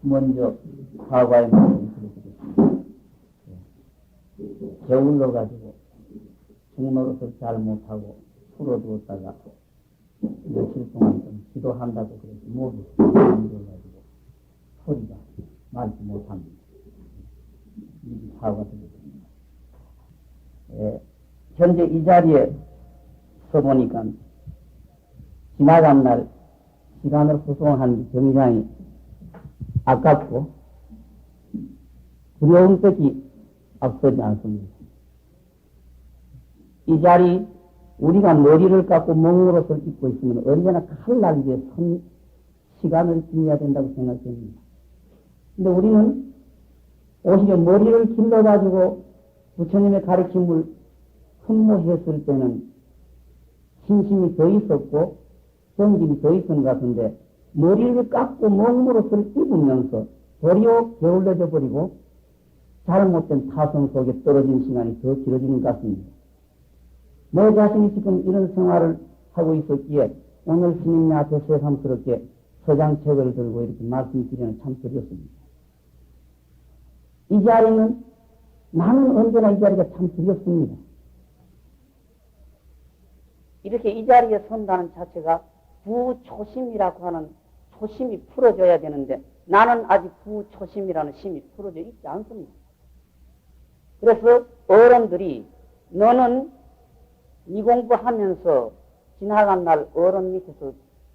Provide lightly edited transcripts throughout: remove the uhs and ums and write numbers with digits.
먼저 사과의 말씀을 드리겠습니다. 게을러 가지고 중노릇을 잘 못하고 풀어두었다가 며칠 동안 좀 기도한다고 그래서 모두 잠들어가지고 소리가 말지 못합니다. 이 사과드리겠습니다. 현재 이 자리에 서보니까 지나간 날 시간을 후송한 게 굉장히 아깝고 두려운 뜻이 앞서지 않습니다. 이 자리 우리가 머리를 깎고 멍으로서 입고 있으면 언제나 칼날위에 선 시간을 지내야 된다고 생각됩니다. 근데 우리는 오히려 머리를 길러가지고 부처님의 가르침을 흠모했을 때는 신심이 더 있었고 정진이 더 있었던 것 같은데 머리를 깎고 멍으로서 입으면서 도리어 게을러져 버리고 잘못된 타성 속에 떨어진 시간이 더 길어지는 것 같습니다. 내 자신이 지금 이런 생활을 하고 있었기에 오늘 스님네 앞에 새삼스럽게 서장책을 들고 이렇게 말씀드리는 참 드렸습니다. 이 자리는 나는 언제나 이 자리가 참 두렵습니다. 이렇게 이 자리에 선다는 자체가 부초심이라고 하는 초심이 풀어져야 되는데 나는 아직 부초심이라는 심이 풀어져 있지 않습니다. 그래서 어른들이 너는 이 공부하면서 지나간 날 어른 밑에서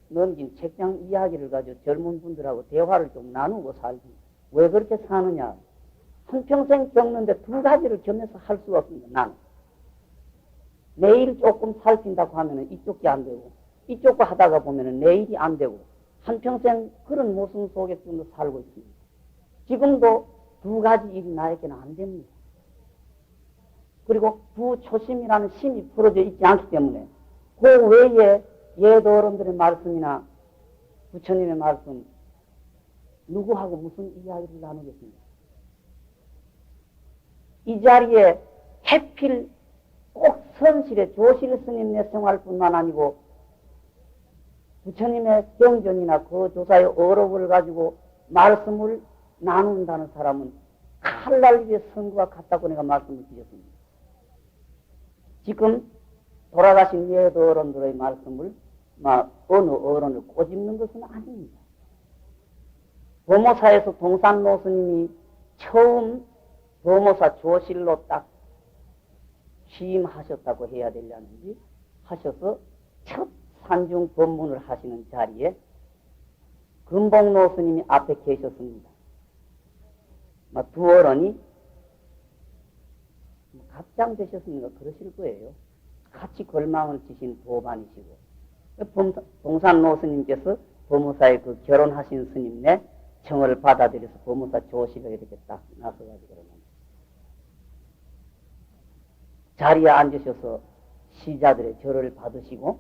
넘긴 책장 이야기를 가지고 젊은 분들하고 대화를 좀 나누고 살지. 왜 그렇게 사느냐. 한평생 겪는데 두 가지를 겸해서 할 수가 없습니다. 나는. 내일 조금 살핀다고 하면 이쪽이 안 되고 이쪽과 하다가 보면 내일이 안 되고 한평생 그런 모습 속에 좀 살고 있습니다. 지금도 두 가지 일이 나에게는 안 됩니다. 그리고 부초심이라는 심이 풀어져 있지 않기 때문에 그 외에 예도 어른들의 말씀이나 부처님의 말씀 누구하고 무슨 이야기를 나누겠습니까? 이 자리에 해필 꼭 선실의 조실 스님의 생활뿐만 아니고 부처님의 경전이나 그 조사의 어록을 가지고 말씀을 나눈다는 사람은 칼날위의 선구와 같다고 내가 말씀을 드렸습니다. 지금 돌아가신 예도 어른들의 말씀을 어느 어른을 꼬집는 것은 아닙니다. 도모사에서 동산노 스님이 처음 도모사 조실로 딱 취임하셨다고 해야 되려는지 하셔서 첫 산중 법문을 하시는 자리에 금복노 스님이 앞에 계셨습니다. 두 어른이 갑장되셨으니까 그러실 거예요. 같이 걸망을 지신 도반이시고 동산노 스님께서 법무사에 그 결혼하신 스님네 청을 받아들여서 법무사 조실을 이렇게 딱 나서가지고 그러면 자리에 앉으셔서 시자들의 절을 받으시고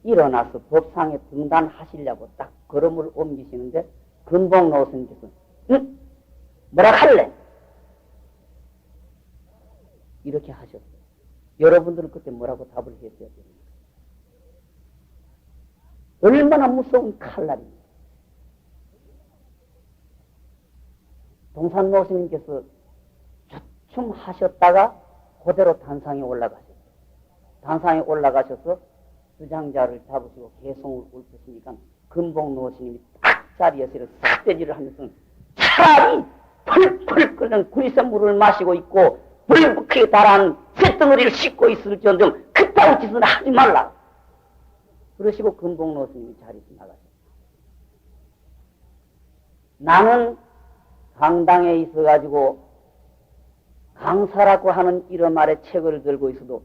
일어나서 법상에 등단하시려고 딱 걸음을 옮기시는데 금복노 스님께서 뭐라 할래? 이렇게 하셨어요. 여러분들은 그때 뭐라고 답을 했어야 됩니까? 얼마나 무서운 칼날입니다. 동산노 스님께서 주춤하셨다가 그대로 단상에 올라가셨어요. 단상에 올라가셔서 주장자를 잡으시고 개송을 읊으시니까 금복노 스님이 딱 자리에서 이렇게 싹대지를 하면서 차라리 펄펄 끓는 구리샘물을 마시고 있고 불붙게 달한 쇳덩어리를 씻고 있을지언정 그따위 짓은 하지 말라. 그러시고 금복노 스님이 자리에서 나가셨어요. 나는 강당에 있어가지고 강사라고 하는 이름 아래 책을 들고 있어도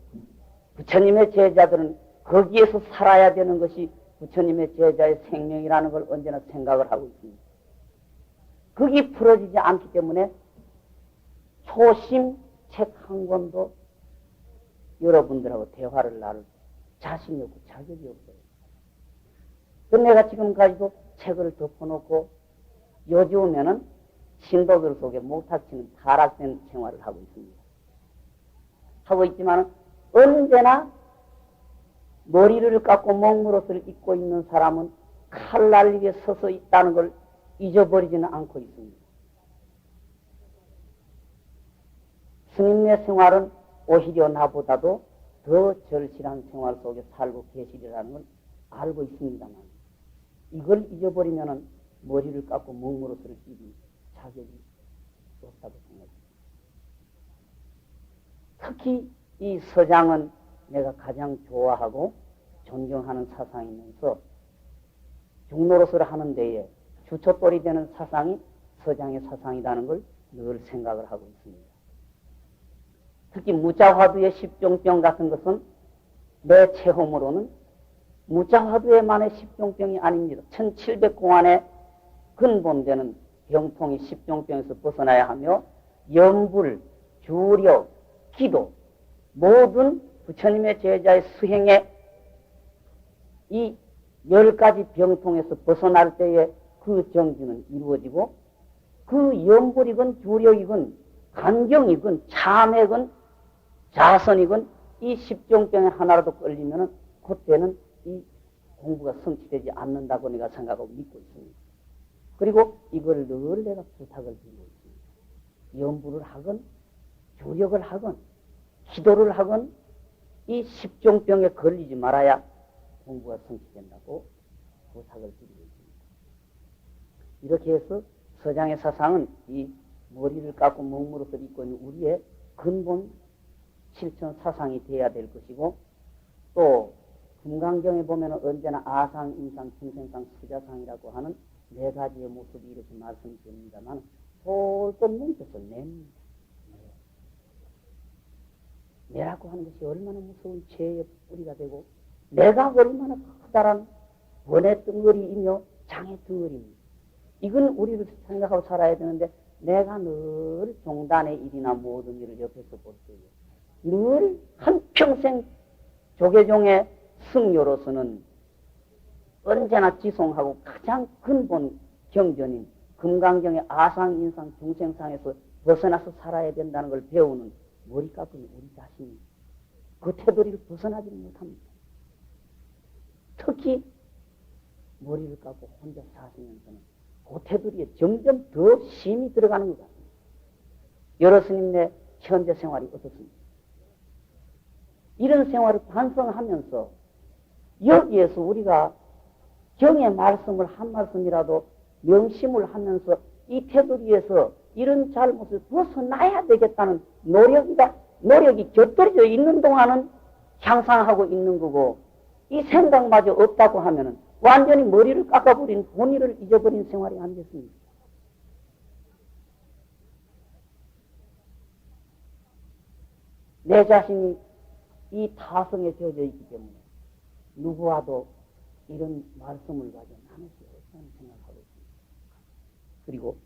부처님의 제자들은 거기에서 살아야 되는 것이 부처님의 제자의 생명이라는 걸 언제나 생각을 하고 있습니다. 그게 풀어지지 않기 때문에 초심 책 한 권도 여러분들하고 대화를 나눌 자신이 없고 자격이 없어요. 그 내가 지금까지도 책을 덮어놓고 요즘에는 신도들 속에 목탁치는 타락된 생활을 하고 있습니다. 하고 있지만 언제나 머리를 깎고 목무릇을 입고 있는 사람은 칼날 위에 서서 있다는 걸 잊어버리지는 않고 있습니다. 스님네 생활은 오히려 나보다도 더 절실한 생활 속에 살고 계시리라는 걸 알고 있습니다만 이걸 잊어버리면 머리를 깎고 멍으로쓸 일이 자격이 없다고 생각합니다. 특히 이 서장은 내가 가장 좋아하고 존경하는 사상이면서 중노릇을 하는 데에 주춧돌이 되는 사상이 서장의 사상이라는 걸 늘 생각을 하고 있습니다. 특히 무자화두의 십종병 같은 것은 내 체험으로는 무자화두에만의 십종병이 아닙니다. 1700공안에 근본되는 병통이 십종병에서 벗어나야 하며 염불, 주력, 기도 모든 부처님의 제자의 수행에 이 10가지 병통에서 벗어날 때에 그 정지는 이루어지고 그 염불이건 주력이건 간경이건 참액은 자선이건 이 십종병에 하나라도 걸리면 그때는 이 공부가 성취되지 않는다고 내가 생각하고 믿고 있습니다. 그리고 이걸 늘 내가 부탁을 드리고 있습니다. 염불을 하건 주력을 하건 기도를 하건 이 십종병에 걸리지 말아야 공부가 성취된다고 부탁을 드리고 있습니다. 이렇게 해서 서장의 사상은 이 머리를 깎고 멍무릇을 입고 있는 우리의 근본 실천 사상이 되어야 될 것이고 또 금강경에 보면 언제나 아상, 인상, 중생상, 수자상이라고 하는 4가지의 모습이 이렇게 말씀이 됩니다만 홀또 뭉쳐서 냅니다. 내라고 하는 것이 얼마나 무서운 죄의 뿌리가 되고 내가 얼마나 커다란 원의 덩어리이며 장의 덩어리입니다. 이건 우리를 생각하고 살아야 되는데 내가 늘 종단의 일이나 모든 일을 옆에서 볼 때에 늘 한평생 조계종의 승려로서는 언제나 지송하고 가장 근본 경전인 금강경의 아상, 인상, 중생상에서 벗어나서 살아야 된다는 걸 배우는 머리 깎은 우리 자신이 그 테두리를 벗어나지 못합니다. 특히 머리를 깎고 혼자 사시면서는 그 테두리에 점점 더 심히 들어가는 것 같습니다. 여러 스님네 현재 생활이 어떻습니까? 이런 생활을 반성하면서 여기에서 우리가 경의 말씀을 한 말씀이라도 명심을 하면서 이 테두리에서 이런 잘못을 벗어나야 되겠다는 노력이 곁들여져 있는 동안은 향상하고 있는 거고 이 생각마저 없다고 하면은 완전히 머리를 깎아버린 본의를 잊어버린 생활이 아니겠습니까? 내 자신이 이 타성에 젖어 있기 때문에 누구와도 이런 말씀을 가져 나눌 수 없다는 생각하고 있습니다. 그리고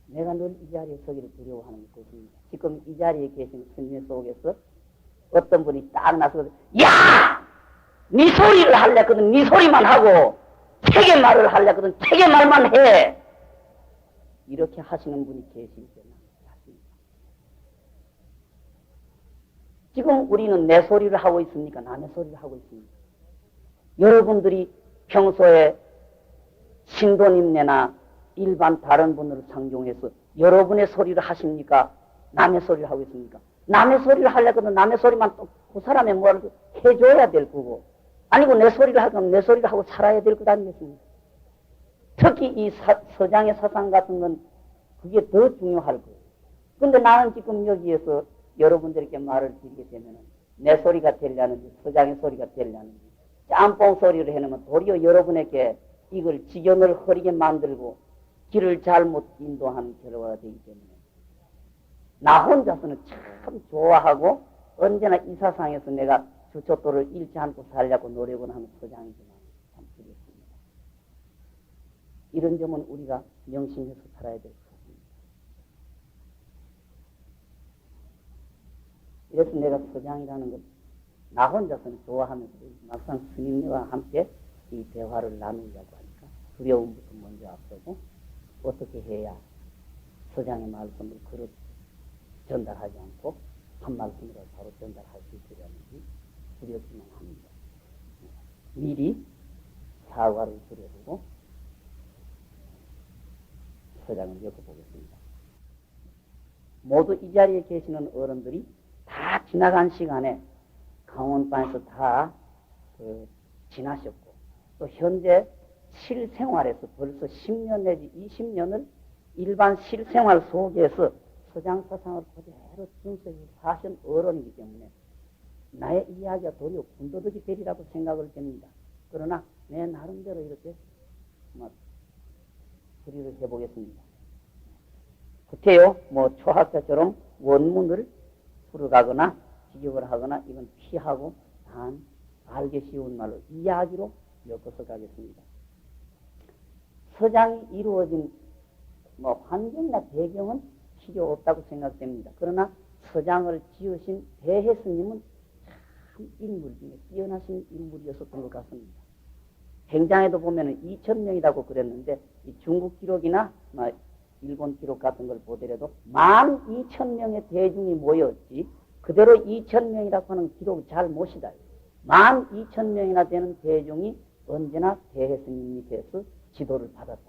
내가 늘 이 자리에 서기를 두려워하는 것이 있습니다. 지금 이 자리에 계신 스님 속에서 어떤 분이 딱 나서 야! 네 소리를 하려거든 네 소리만 하고 책의 말을 하려거든 책의 말만 해! 이렇게 하시는 분이 계실 때는 지금 우리는 내 소리를 하고 있습니까? 남의 소리를 하고 있습니까? 여러분들이 평소에 신도님네나 일반 다른 분을 상종해서 여러분의 소리를 하십니까? 남의 소리를 하고 있습니까? 남의 소리를 하려거든 남의 소리만 또 그 사람의 뭐를 해줘야 될 거고 아니고 내 소리를 하려면 내 소리를 하고 살아야 될 것 아니겠습니까? 특히 이 서장의 사상 같은 건 그게 더 중요할 거예요. 근데 나는 지금 여기에서 여러분들에게 말을 드리게 되면 내 소리가 되려는지 서장의 소리가 되려는지 짬뽕 소리를 해놓으면 도리어 여러분에게 이걸 지경을 흐리게 만들고 길을 잘못 인도하는 결과가 되기 때문에 나 혼자서는 참 좋아하고 언제나 이 사상에서 내가 주춧돌을 잃지 않고 살려고 노력을 하는 서장이지만 참 두렵습니다. 이런 점은 우리가 명심해서 살아야 될 것 같습니다. 이래서 내가 서장이라는 것 나 혼자서는 좋아하면서 막상 스님과 함께 이 대화를 나누려고 하니까 두려움부터 먼저 앞서고 어떻게 해야 서장의 말씀을 그릇 전달하지 않고 한 말씀이라도 바로 전달할 수 있으려는지 두렵지만 합니다. 미리 사과를 드려두고 서장을 엮어보겠습니다. 모두 이 자리에 계시는 어른들이 다 지나간 시간에 강원반에서 다 지나셨고 또 현재 실생활에서 벌써 10년 내지 20년을 일반 실생활 속에서 서장사상을 그대로 준수해 사신 어른이기 때문에 나의 이야기가 도리어 군더더기 되리라고 생각을 합니다. 그러나 내 나름대로 이렇게 풀이를 해보겠습니다. 구태여 초학자처럼 원문을 풀어가거나 지적을 하거나 이건 피하고 단 알기 쉬운 말로 이야기로 엮어서 가겠습니다. 서장이 이루어진 환경이나 배경은 필요 없다고 생각됩니다. 그러나 서장을 지으신 대해 스님은 참 인물 중에 뛰어나신 인물이었던 것 같습니다. 행장에도 보면은 2,000명이라고 그랬는데 이 중국 기록이나 일본 기록 같은 걸 보더라도 12,000명의 대중이 모였지 그대로 2,000명이라고 하는 기록을 잘 못이다. 12,000명이나 되는 대중이 언제나 대해 스님 밑에서 지도를 받았다.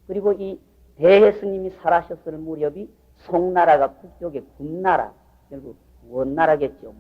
그리고 이 대해 스님이 살아셨을 무렵이 송나라가 북쪽의 금나라, 결국 원나라겠죠.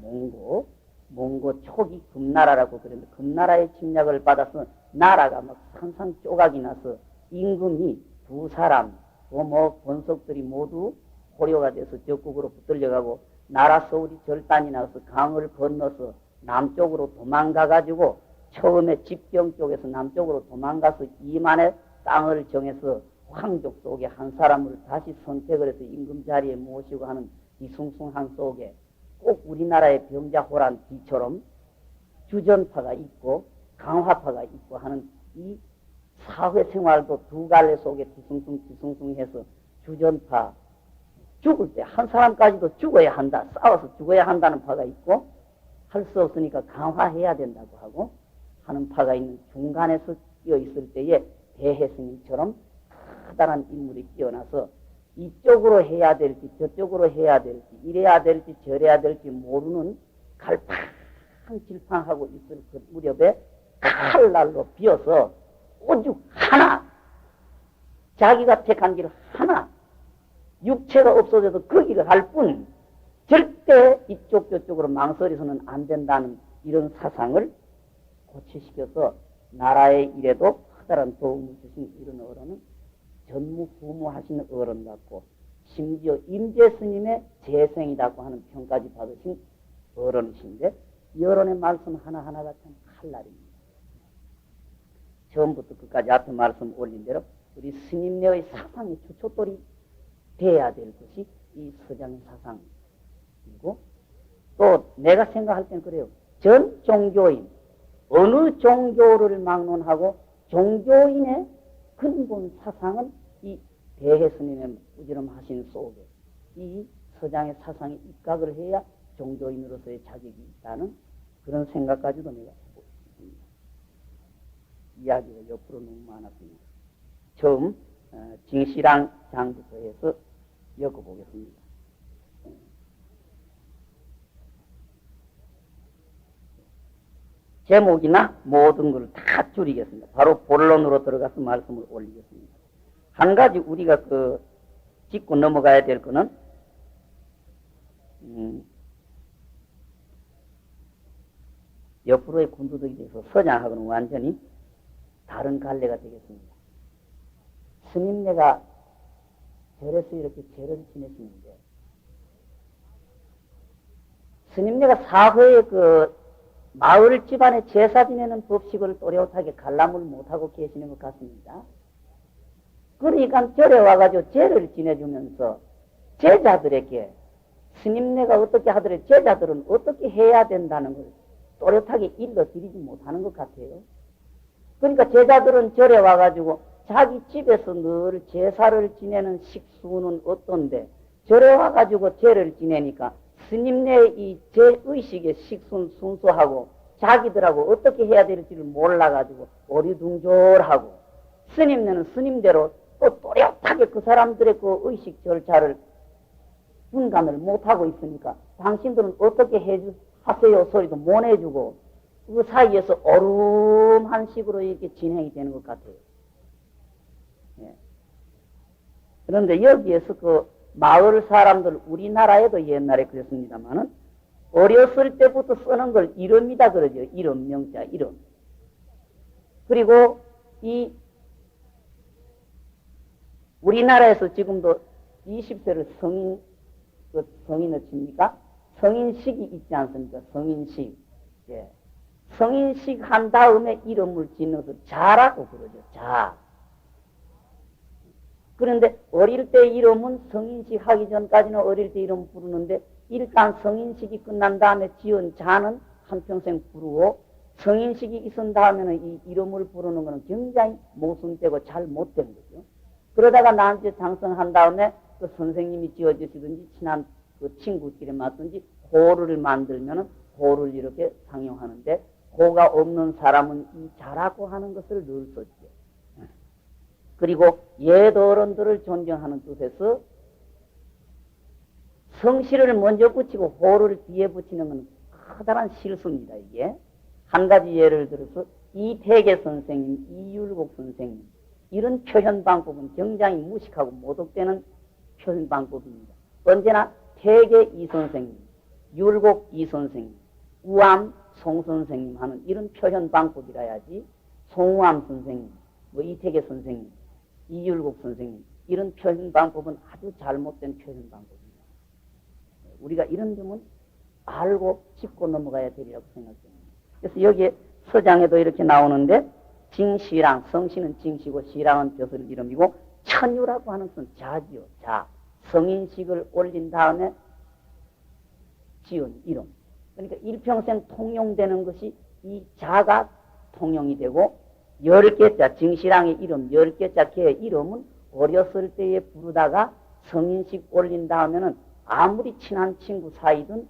몽고 초기 금나라라고 그랬는데 금나라의 침략을 받아서 나라가 산산 쪼각이 나서 임금이 두 사람 권속들이 모두 고려가 돼서 적국으로 붙들려가고 나라 서울이 절단이 나서 강을 건너서 남쪽으로 도망가가지고 처음에 집경 쪽에서 남쪽으로 도망가서 이만의 땅을 정해서 황족 속에 한 사람을 다시 선택을 해서 임금 자리에 모시고 하는 이숭숭한 속에 꼭 우리나라의 병자호란 뒤처럼 주전파가 있고 강화파가 있고 하는 이 사회생활도 두 갈래 속에 뒤숭숭해서 주전파 죽을 때 한 사람까지도 죽어야 한다. 싸워서 죽어야 한다는 파가 있고 할 수 없으니까 강화해야 된다고 하고 하는 파가 있는 중간에서 끼어 있을 때에 대해 스님처럼 커다란 인물이 끼어나서 이쪽으로 해야 될지 저쪽으로 해야 될지 이래야 될지 저래야 될지 모르는 갈팡질팡하고 있을 그 무렵에 칼날로 비어서 오죽 하나 자기가 택한 길 하나 육체가 없어져도 그 길을 갈 뿐 절대 이쪽 저쪽으로 망설여서는 안 된다는 이런 사상을 고취시켜서 나라의 일에도 커다란 도움을 주신 이런 어른은 전무후무하신 어른 같고 심지어 임재 스님의 재생이라고 하는 평까지 받으신 어른이신데 이 어른의 말씀 하나하나가 참 칼날입니다. 처음부터 끝까지 앞에 말씀 올린 대로 우리 스님네의 사상의 주춧돌이 돼야 될 것이 이 서장의 사상이고 또 내가 생각할 때는 그래요. 전 종교인 어느 종교를 막론하고 종교인의 근본 사상은 이 대해 스님의 부지런하신 속에 이 서장의 사상에 입각을 해야 종교인으로서의 자격이 있다는 그런 생각까지도 내가 하고 있습니다. 이야기가 옆으로 너무 많았습니다. 처음 징시랑 장부터 해서 엮어보겠습니다. 제목이나 모든 걸 다 줄이겠습니다. 바로 본론으로 들어가서 말씀을 올리겠습니다. 한 가지 우리가 짚고 넘어가야 될 거는 옆으로의 군두덕이 돼서 서장하고는 완전히 다른 갈래가 되겠습니다. 스님네가 절에서 이렇게 절을 지내시는데 스님네가 사회의 마을 집안에 제사 지내는 법식을 또렷하게 관람을 못하고 계시는 것 같습니다. 그러니까 절에 와가지고 제를 지내주면서 제자들에게 스님네가 어떻게 하더라도 제자들은 어떻게 해야 된다는 걸 또렷하게 일러드리지 못하는 것 같아요. 그러니까 제자들은 절에 와가지고 자기 집에서 늘 제사를 지내는 식수는 어떤데 절에 와가지고 제를 지내니까 스님네 이 제의식의 식순 순수하고 자기들하고 어떻게 해야 될지를 몰라가지고 오리둥절하고 스님네는 스님대로 또 또렷하게 그 사람들의 그 의식 절차를 분간을 못하고 있으니까 당신들은 어떻게 하세요 소리도 못 해주고 그 사이에서 오름한 식으로 이렇게 진행이 되는 것 같아요. 예. 그런데 여기에서 그 마을 사람들, 우리나라에도 옛날에 그랬습니다만은 어렸을 때부터 쓰는 걸 이름이다 그러죠. 이름, 명자, 이름. 그리고 이 우리나라에서 지금도 20세를 성인을 칩니까? 성인식이 있지 않습니까? 성인식. 예. 성인식 한 다음에 이름을 짓는 것을 자라고 그러죠. 자. 그런데 어릴 때 이름은 성인식 하기 전까지는 어릴 때 이름 부르는데 일단 성인식이 끝난 다음에 지은 자는 한평생 부르고 성인식이 있은 다음에는 이 이름을 부르는 것은 굉장히 모순되고 잘 못된 거죠. 그러다가 나한테 장성한 다음에 그 선생님이 지어주시든지 친한 그 친구끼리 맞든지 호를 만들면은 호를 이렇게 상용하는데 호가 없는 사람은 이 자라고 하는 것을 늘 썼죠. 그리고 옛 어른들을 존경하는 뜻에서 성씨를 먼저 붙이고 호를 뒤에 붙이는 건 커다란 실수입니다. 이게 한 가지 예를 들어서 이태계 선생님, 이율곡 선생님 이런 표현 방법은 굉장히 무식하고 모독되는 표현 방법입니다. 언제나 태계 이 선생님, 율곡 이 선생님, 우암 송 선생님 하는 이런 표현 방법이라야지 송우암 선생님, 뭐 이태계 선생님, 이율곡 선생님 이런 표현 방법은 아주 잘못된 표현 방법입니다. 우리가 이런 점은 알고 짚고 넘어가야 되리라고 생각합니다. 그래서 여기에 서장에도 이렇게 나오는데 징시랑, 성씨는 징시고 시랑은 벼슬 이름이고 천유라고 하는 것은 자지요. 자. 성인식을 올린 다음에 지은 이름. 그러니까 일평생 통용되는 것이 이 자가 통용이 되고 10개자, 징시랑의 이름, 10개자 걔의 이름은 어렸을 때에 부르다가 성인식 올린 다음에는 아무리 친한 친구 사이든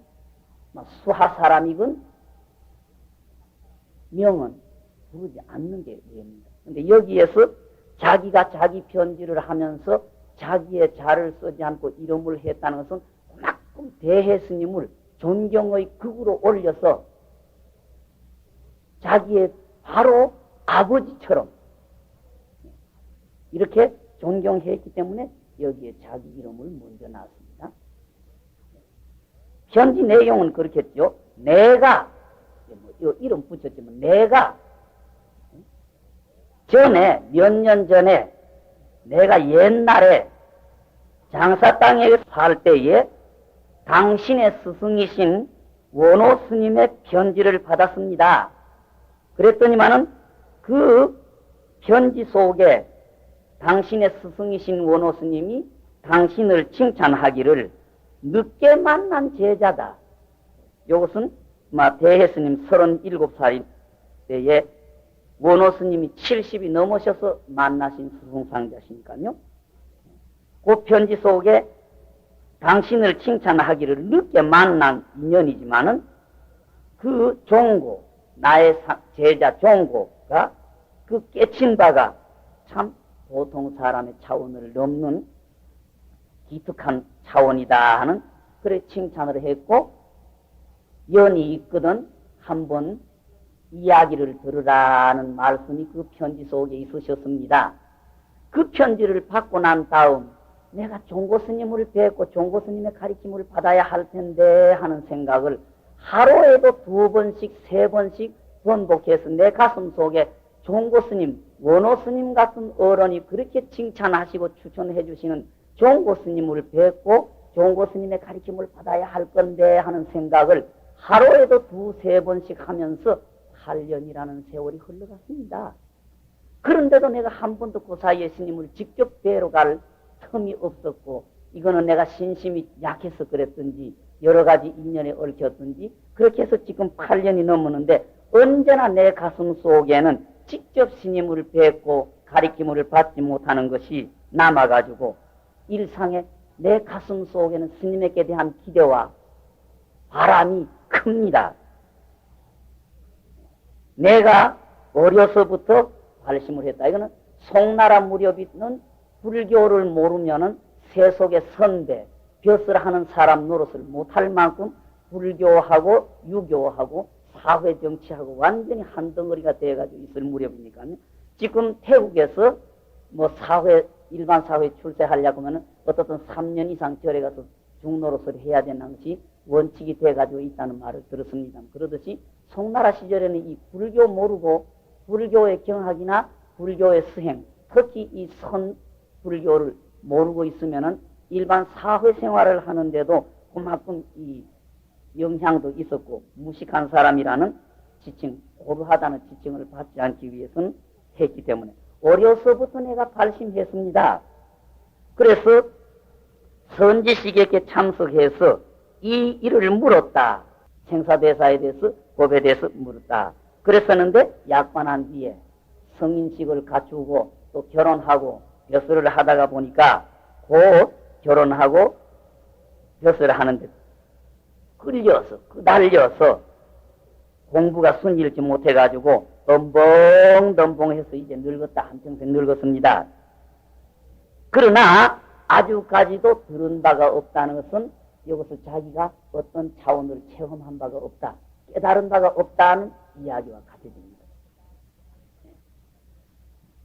수하 사람이건 명은 부르지 않는 게 예입니다. 그런데 여기에서 자기가 자기 편지를 하면서 자기의 자를 쓰지 않고 이름을 했다는 것은 그만큼 대해 스님을 존경의 극으로 올려서 자기의 바로 아버지처럼 이렇게 존경했기 때문에 여기에 자기 이름을 먼저 놨습니다. 편지 내용은 그렇겠죠. 내가 이름 붙였지만 내가 전에 몇 년 전에 내가 옛날에 장사 땅에 살 때에 당신의 스승이신 원호 스님의 편지를 받았습니다. 그랬더니만은 그 편지 속에 당신의 스승이신 원호 스님이 당신을 칭찬하기를 늦게 만난 제자다. 이것은 대해 스님 37살 때에 원호 스님이 70이 넘으셔서 만나신 수승상자시니까요. 그 편지 속에 당신을 칭찬하기를 늦게 만난 인연이지만은 그 종고, 나의 제자 종고가 그 깨친 바가 참 보통 사람의 차원을 넘는 기특한 차원이다 하는 그래 칭찬을 했고 연이 있거든 한번 이야기를 들으라는 말씀이 그 편지 속에 있으셨습니다. 그 편지를 받고 난 다음 내가 종고 스님을 뵙고 종고 스님의 가르침을 받아야 할 텐데 하는 생각을 하루에도 2번씩 3번씩 번복해서 내 가슴 속에 종고 스님, 원호 스님 같은 어른이 그렇게 칭찬하시고 추천해 주시는 종고 스님을 뵙고 종고 스님의 가르침을 받아야 할 건데 하는 생각을 하루에도 2-3번씩 하면서 8년이라는 세월이 흘러갔습니다. 그런데도 내가 한 번도 그 사이에 스님을 직접 뵈러 갈 틈이 없었고 이거는 내가 신심이 약해서 그랬든지 여러 가지 인연에 얽혔든지 그렇게 해서 지금 8년이 넘었는데 언제나 내 가슴 속에는 직접 스님을 뵙고 가르침을 받지 못하는 것이 남아가지고 일상에 내 가슴 속에는 스님에게 대한 기대와 바람이 큽니다. 내가 어려서부터 발심을 했다. 이거는 송나라 무렵에는 불교를 모르면은 세속의 선배, 벼슬 하는 사람 노릇을 못할 만큼 불교하고 유교하고 사회 정치하고 완전히 한 덩어리가 돼가지고 있을 무렵이니까 지금 태국에서 뭐 일반 사회 출세하려고 하면은 어떻든 3년 이상 절에 가서 중노릇을 해야 되는 것이 원칙이 돼가지고 있다는 말을 들었습니다. 그러듯이 송나라 시절에는 이 불교 모르고 불교의 경학이나 불교의 수행, 특히 이 선불교를 모르고 있으면은 일반 사회생활을 하는데도 그만큼 이 영향도 있었고 무식한 사람이라는 지칭, 고루하다는 지칭을 받지 않기 위해서는 했기 때문에 어려서부터 내가 발심했습니다. 그래서 선지식에게 참석해서 이 일을 물었다. 생사대사에 대해서 법에 대해서 물었다. 그랬었는데 약반한 뒤에 성인식을 갖추고 또 결혼하고 벼슬을 하다가 보니까 곧 결혼하고 벼슬을 하는데 날려서 공부가 순일지 못해가지고 덤벙덤벙해서 이제 늙었다. 한평생 늙었습니다. 그러나 아주까지도 들은 바가 없다는 것은 여기서 자기가 어떤 차원을 체험한 바가 없다. 깨달은 바가 없다는 이야기와 같아집니다.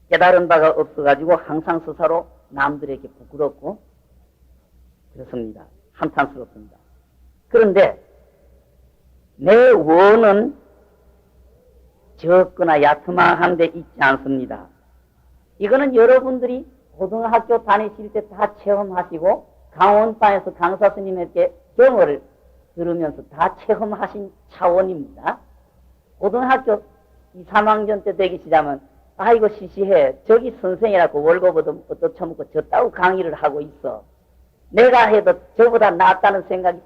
깨달은 바가 없어가지고 항상 스스로 남들에게 부끄럽고 그렇습니다. 한탄스럽습니다. 그런데 내 원은 적거나 야트막한 데 있지 않습니다. 이거는 여러분들이 고등학교 다니실 때 다 체험하시고 강원반에서 강사 스님에게 경어를 들으면서 다 체험하신 차원입니다. 고등학교 2, 3학년 때 되기 시작하면 아이고 시시해. 저기 선생이라고 월급 얻어 처먹고 저따구 강의를 하고 있어. 내가 해도 저보다 낫다는 생각이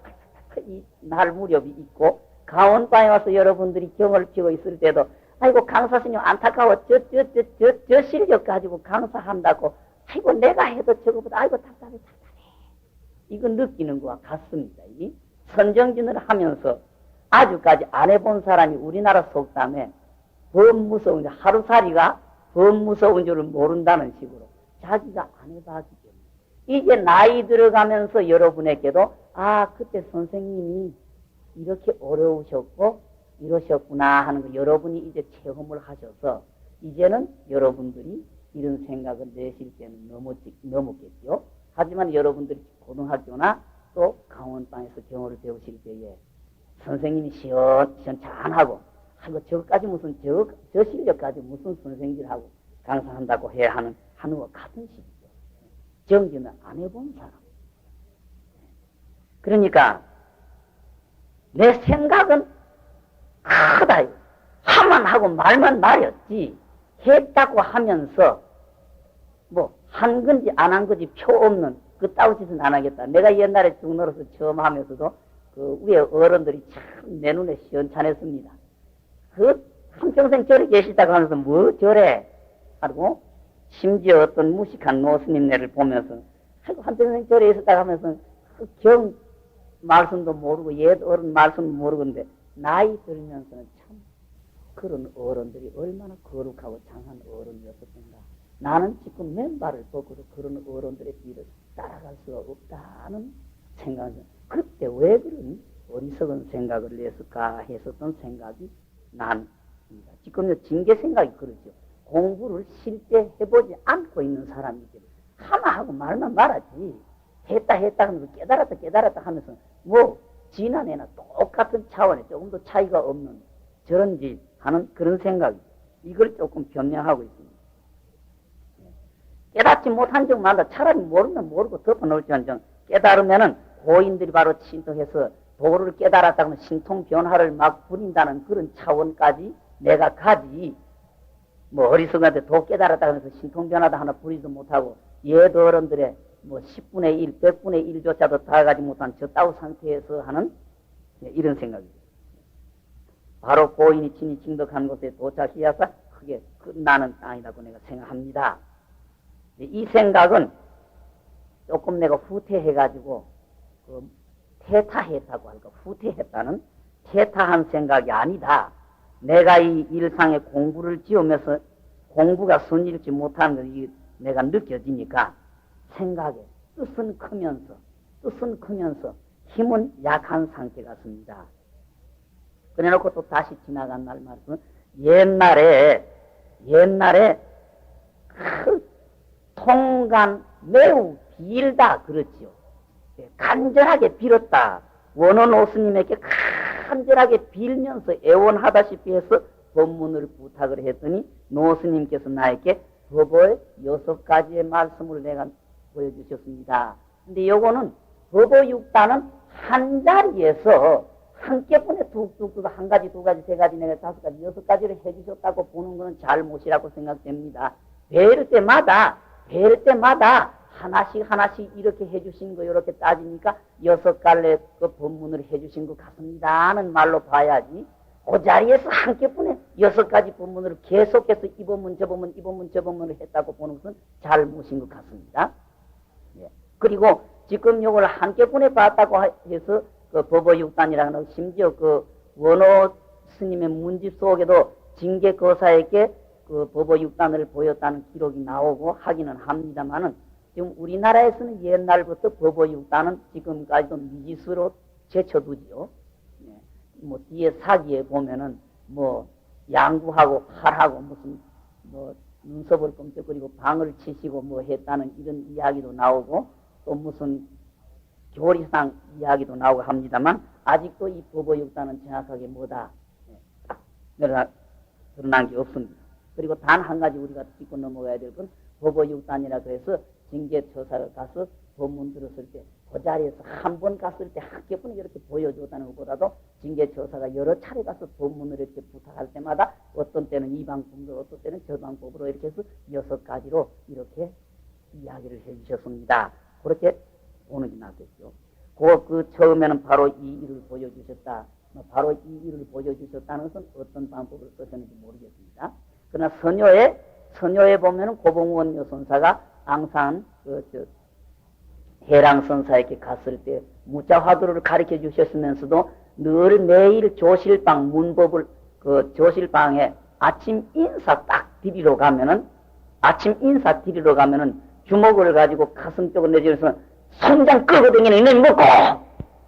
날 무렵이 있고 강원반에 와서 여러분들이 경어를 피고 있을 때도 아이고 강사 스님 안타까워. 저 실력 가지고 강사한다고. 아이고 내가 해도 저거보다 아이고 답답해. 이거 느끼는 것과 같습니다. 이 선정진을 하면서 아주까지 안 해본 사람이 우리나라 속담에 범무서운 줄, 하루살이가 범무서운 줄을 모른다는 식으로 자기가 안 해봤기 때문에 이제 나이 들어가면서 여러분에게도 그때 선생님이 이렇게 어려우셨고 이러셨구나 하는 거 여러분이 이제 체험을 하셔서 이제는 여러분들이 이런 생각을 내실 때는 넘었겠죠. 하지만 여러분들이 고등학교나 또 강원반에서 경어를 배우실 때에 선생님이 시원시원하고 저까지 무슨 저 실력까지 무슨 선생질하고 강사한다고 해야 하는 것 같은 식이죠. 정지는 안 해본 사람. 그러니까 내 생각은 크다. 하만 하고 말만 말이었지. 했다고 하면서 한 건지 안 한 건지 표 없는 그 따위짓은 안 하겠다. 내가 옛날에 중노로서 처음 하면서도 그 위에 어른들이 참 내 눈에 시원찮았습니다. 한평생 절에 계시다고 하면서 뭐 절에 하고 심지어 어떤 무식한 노스님네를 보면서 한평생 절에 있었다고 하면서 경 말씀도 모르고 옛 어른 말씀도 모르는데 나이 들면서는 참 그런 어른들이 얼마나 거룩하고 장한 어른이었었던가. 나는 지금 맨발을 뻗고도 그런 어른들의 뒤를 따라갈 수가 없다는 생각이 그때 왜 그런 어리석은 생각을 냈을까 했었던 생각이 납니다. 지금 징계 생각이 그러죠. 공부를 실제 해보지 않고 있는 사람이지. 하마하고 말만 말하지. 했다 하면서 깨달았다 하면서 지난해나 똑같은 차원에 조금 더 차이가 없는 저런 짓 하는 그런 생각이 이걸 조금 변명하고 있습니다. 깨닫지 못한 적마다 차라리 모르면 모르고 덮어놓을지언정 깨달으면은 고인들이 바로 친통해서 도를 깨달았다 하면 신통 변화를 막 부린다는 그런 차원까지 내가 가지. 어리석은데 도 깨달았다 하면서 신통 변화도 하나 부리지도 못하고 옛 어른들의 10분의 1, 100분의 1조차도 다 가지 못한 저 따위 상태에서 하는 이런 생각이죠. 바로 고인이 친히 징덕한 곳에 도착해서 크게 끝나는 땅이라고 내가 생각합니다. 이 생각은 조금 내가 후퇴해가지고 퇴타했다고 할까. 후퇴했다는 퇴타한 생각이 아니다. 내가 이 일상의 공부를 지으면서 공부가 순일지 못하는 것이 내가 느껴지니까 생각의 뜻은 크면서 힘은 약한 상태 같습니다. 그래놓고 또 다시 지나간 날 말씀. 옛날에 그 통간 매우 빌다 그렇지요. 간절하게 빌었다. 원원 오스님에게 간절하게 빌면서 애원하다시피 해서 법문을 부탁을 했더니 노스님께서 나에게 법의 6가지의 말씀을 내가 보여주셨습니다. 근데 요거는 법의 6단은 한 자리에서 한꺼번에 뚝뚝뚝 한 가지, 두 가지, 세 가지, 네 가지, 5가지, 6가지를 해주셨다고 보는 것은 잘못이라고 생각됩니다. 배울 때마다 하나씩 이렇게 해주신 거, 이렇게 따지니까 6갈래 그 법문을 해주신 것 같습니다 하는 말로 봐야지, 그 자리에서 한꺼번에 6가지 법문을 계속해서 이 법문, 저 법문, 이 법문, 저 법문을 했다고 보는 것은 잘못인 것 같습니다. 예. 그리고 지금 요걸 한꺼번에 봤다고 해서 그 법의 6단이라는 거, 심지어 그 원호 스님의 문집 속에도 징계거사에게 그 법의 6단을 보였다는 기록이 나오고 하기는 합니다만은, 지금 우리나라에서는 옛날부터 법의 6단은 지금까지도 미지수로 제쳐두지요. 예. 뭐 뒤에 사기에 보면은 뭐 양구하고 활하고 무슨 뭐 눈썹을 끔쩍거리고 방을 치시고 뭐 했다는 이런 이야기도 나오고, 또 무슨 교리상 이야기도 나오고 합니다만, 아직도 이 법의 6단은 정확하게 뭐다 드러난 게 없습니다. 그리고 단 한 가지 우리가 짚고 넘어가야 될 건, 법의 6단이라 그래서 징계처사를 가서 법문 들었을 때 그 자리에서 한 번 갔을 때 한꺼번에 이렇게 보여줬다는 것보다도 징계처사가 여러 차례 가서 법문을 이렇게 부탁할 때마다 어떤 때는 이 방법으로, 어떤 때는 저 방법으로 이렇게 해서 6가지로 이렇게 이야기를 해주셨습니다. 그렇게 보는 게 낫겠죠. 그 처음에는 바로 이 일을 보여주셨다. 바로 이 일을 보여주셨다는 것은 어떤 방법을 쓰셨는지 모르겠습니다. 그러나 선녀에 보면은 고봉원 여선사가 항상 해랑선사에게 갔을 때 무자화두를 가르쳐 주셨으면서도 늘 매일 조실방 문법을, 그 조실방에 아침 인사 드리러 가면은 주먹을 가지고 가슴 쪽으로 내밀어서 성장 끌고 다니는 이놈 먹고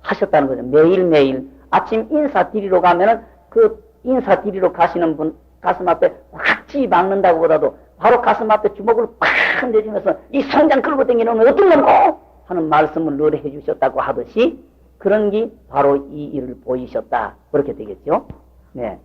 하셨다는 거죠. 매일매일 아침 인사 드리러 가면은 그 인사 드리러 가시는 분 가슴 앞에 확 찌박는다고 보다도 바로 가슴 앞에 주먹을 팍 내주면서 이 성장 끌고 다니는 놈 어떤 놈고 하는 말씀을 늘 해주셨다고 하듯이, 그런 게 바로 이 일을 보이셨다, 그렇게 되겠죠. 네.